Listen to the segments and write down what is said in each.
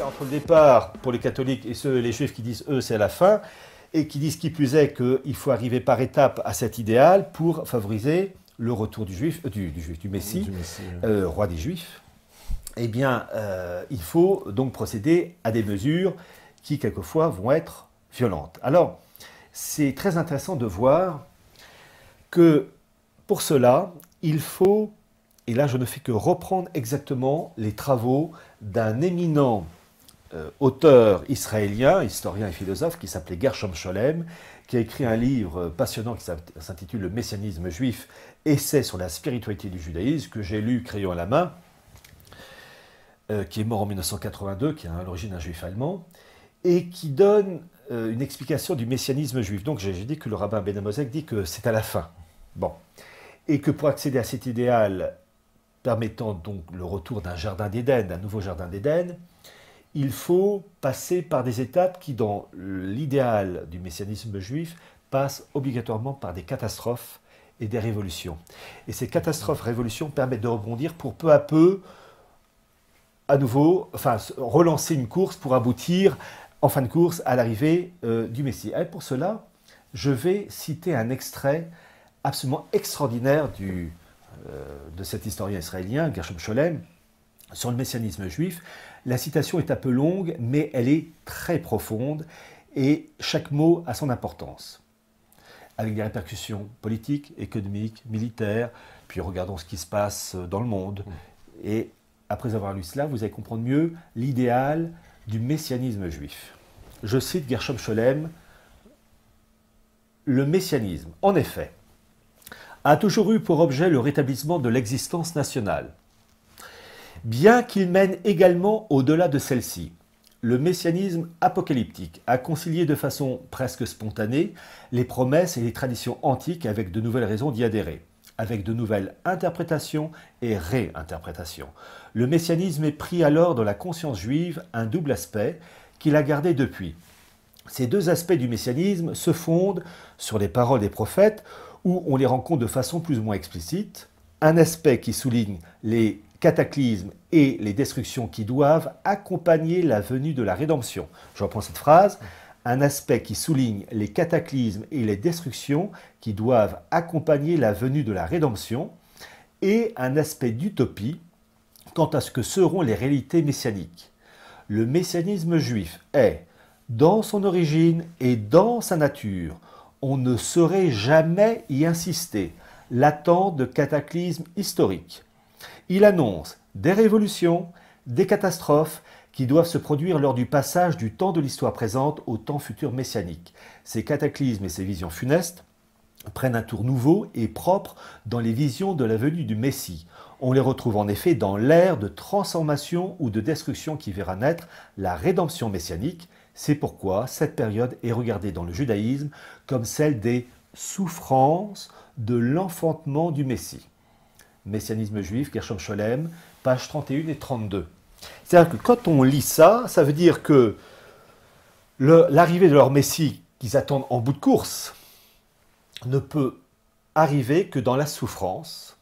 Entre le départ pour les catholiques et les juifs qui disent eux c'est à la fin, et qui disent qui plus est qu'il faut arriver par étapes à cet idéal pour favoriser le retour du Messie, roi des Juifs, eh bien il faut donc procéder à des mesures qui quelquefois vont être violentes. Alors c'est très intéressant de voir que pour cela il faut, et là je ne fais que reprendre exactement les travaux d'un éminent auteur israélien, historien et philosophe, qui s'appelait Gershom Scholem, qui a écrit un livre passionnant qui s'intitule « Le messianisme juif, essai sur la spiritualité du judaïsme », que j'ai lu crayon à la main, qui est mort en 1982, qui est à l'origine un juif allemand, et qui donne une explication du messianisme juif. Donc j'ai dit que le rabbin Ben Amosek dit que c'est à la fin. Bon. Et que pour accéder à cet idéal, permettant donc le retour d'un jardin d'Éden, d'un nouveau jardin d'Éden, il faut passer par des étapes qui, dans l'idéal du messianisme juif, passent obligatoirement par des catastrophes et des révolutions. Et ces catastrophes, révolutions permettent de rebondir pour peu à peu, à nouveau, enfin, relancer une course pour aboutir, en fin de course, à l'arrivée du Messie. Et pour cela, je vais citer un extrait absolument extraordinaire de cet historien israélien, Gershom Scholem, sur le messianisme juif. La citation est un peu longue, mais elle est très profonde et chaque mot a son importance, avec des répercussions politiques, économiques, militaires, puis regardons ce qui se passe dans le monde. Et après avoir lu cela, vous allez comprendre mieux l'idéal du messianisme juif. Je cite Gershom Scholem, « Le messianisme, en effet, a toujours eu pour objet le rétablissement de l'existence nationale. Bien qu'il mène également au-delà de celle-ci, le messianisme apocalyptique a concilié de façon presque spontanée les promesses et les traditions antiques avec de nouvelles raisons d'y adhérer, avec de nouvelles interprétations et réinterprétations. Le messianisme est pris alors dans la conscience juive un double aspect qu'il a gardé depuis. Ces deux aspects du messianisme se fondent sur les paroles des prophètes où on les rencontre de façon plus ou moins explicite, un aspect qui souligne les cataclysmes et les destructions qui doivent accompagner la venue de la rédemption. Je reprends cette phrase. Un aspect qui souligne les cataclysmes et les destructions qui doivent accompagner la venue de la rédemption et un aspect d'utopie quant à ce que seront les réalités messianiques. Le messianisme juif est, dans son origine et dans sa nature, on ne saurait jamais y insister, l'attente de cataclysmes historiques. Il annonce des révolutions, des catastrophes qui doivent se produire lors du passage du temps de l'histoire présente au temps futur messianique. Ces cataclysmes et ces visions funestes prennent un tour nouveau et propre dans les visions de la venue du Messie. On les retrouve en effet dans l'ère de transformation ou de destruction qui verra naître la rédemption messianique. C'est pourquoi cette période est regardée dans le judaïsme comme celle des souffrances de l'enfantement du Messie. Messianisme juif, Gershom Scholem, pages 31 et 32. C'est-à-dire que quand on lit ça, ça veut dire que l'arrivée de leur Messie qu'ils attendent en bout de course ne peut arriver que dans la souffrance,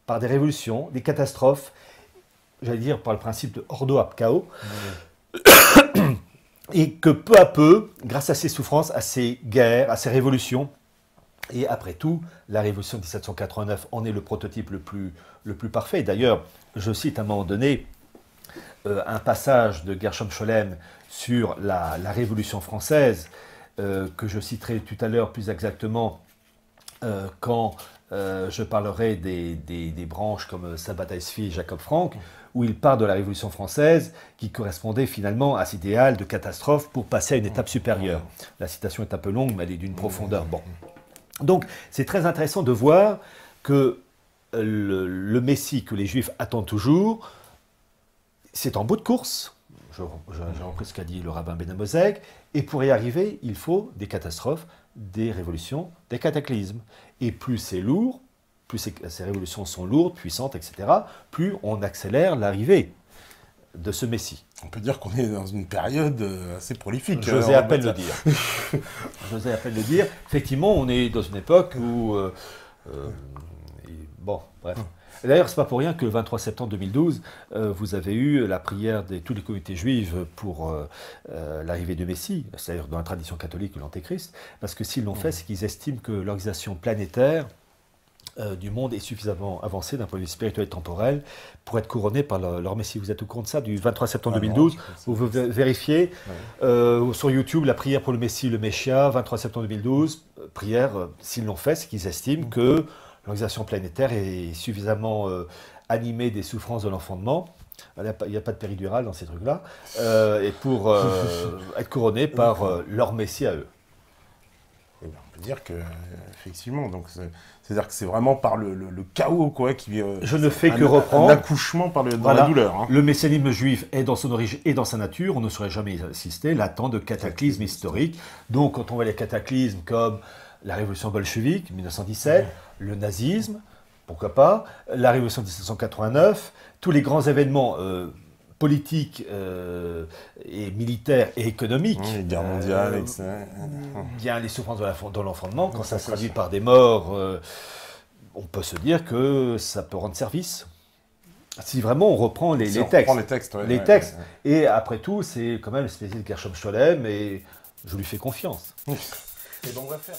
par des révolutions, des catastrophes, j'allais dire par le principe de ordo ab chaos, et que peu à peu, grâce à ces souffrances, à ces guerres, à ces révolutions, et après tout, la révolution de 1789 en est le prototype le plus parfait. D'ailleurs, je cite à un moment donné un passage de Gershom Scholem sur la Révolution française, que je citerai tout à l'heure plus exactement quand je parlerai des branches comme Sabbatai Tzvi et Jacob Frank, où il parle de la Révolution française qui correspondait finalement à cet idéal de catastrophe pour passer à une étape supérieure. La citation est un peu longue, mais elle est d'une profondeur. Bon. Donc, c'est très intéressant de voir que le Messie que les Juifs attendent toujours, c'est en bout de course. J'ai repris ce qu'a dit le rabbin Ben Amosek. Et pour y arriver, il faut des catastrophes, des révolutions, des cataclysmes. Et plus c'est lourd, plus ces révolutions sont lourdes, puissantes, etc., plus on accélère l'arrivée de ce Messie. On peut dire qu'on est dans une période assez prolifique. J'osais à peine le dire. J'osais à peine le dire. Effectivement, on est dans une époque où... bon, bref. D'ailleurs, ce n'est pas pour rien que le 23 septembre 2012, vous avez eu la prière de toutes les communautés juives pour l'arrivée du Messie, c'est-à-dire dans la tradition catholique de l'Antéchrist, parce que s'ils l'ont fait, c'est qu'ils estiment que l'organisation planétaire du monde est suffisamment avancée d'un point de vue spirituel et temporel pour être couronné par leur Messie. Vous êtes au courant de ça, du 23 septembre 2012, vous vérifiez sur YouTube la prière pour le Messie, le Messia, 23 septembre 2012, prière, s'ils l'ont fait, c'est qu'ils estiment que l'organisation planétaire est suffisamment animée des souffrances de l'enfantement. Il n'y a pas de péridurale dans ces trucs-là, et pour être couronné par leur Messie à eux. On peut dire que, effectivement, c'est-à-dire que c'est vraiment par le chaos, quoi, qui je ne fais que reprendre. Un accouchement dans la douleur. Hein. Le messianisme juif est dans son origine et dans sa nature, on ne saurait jamais assister là-tant de cataclysmes historiques. Donc, quand on voit les cataclysmes comme la révolution bolchevique, 1917, le nazisme, pourquoi pas, la révolution de 1789, tous les grands événements politiques et militaires et économiques. Les guerres mondiales, etc. Bien les souffrances de l'enfantement, quand ça se traduit par des morts, on peut se dire que ça peut rendre service. Si vraiment on reprend les textes. Et après tout, c'est quand même le spécialiste Gershom Scholem et je lui fais confiance. Et donc on va faire.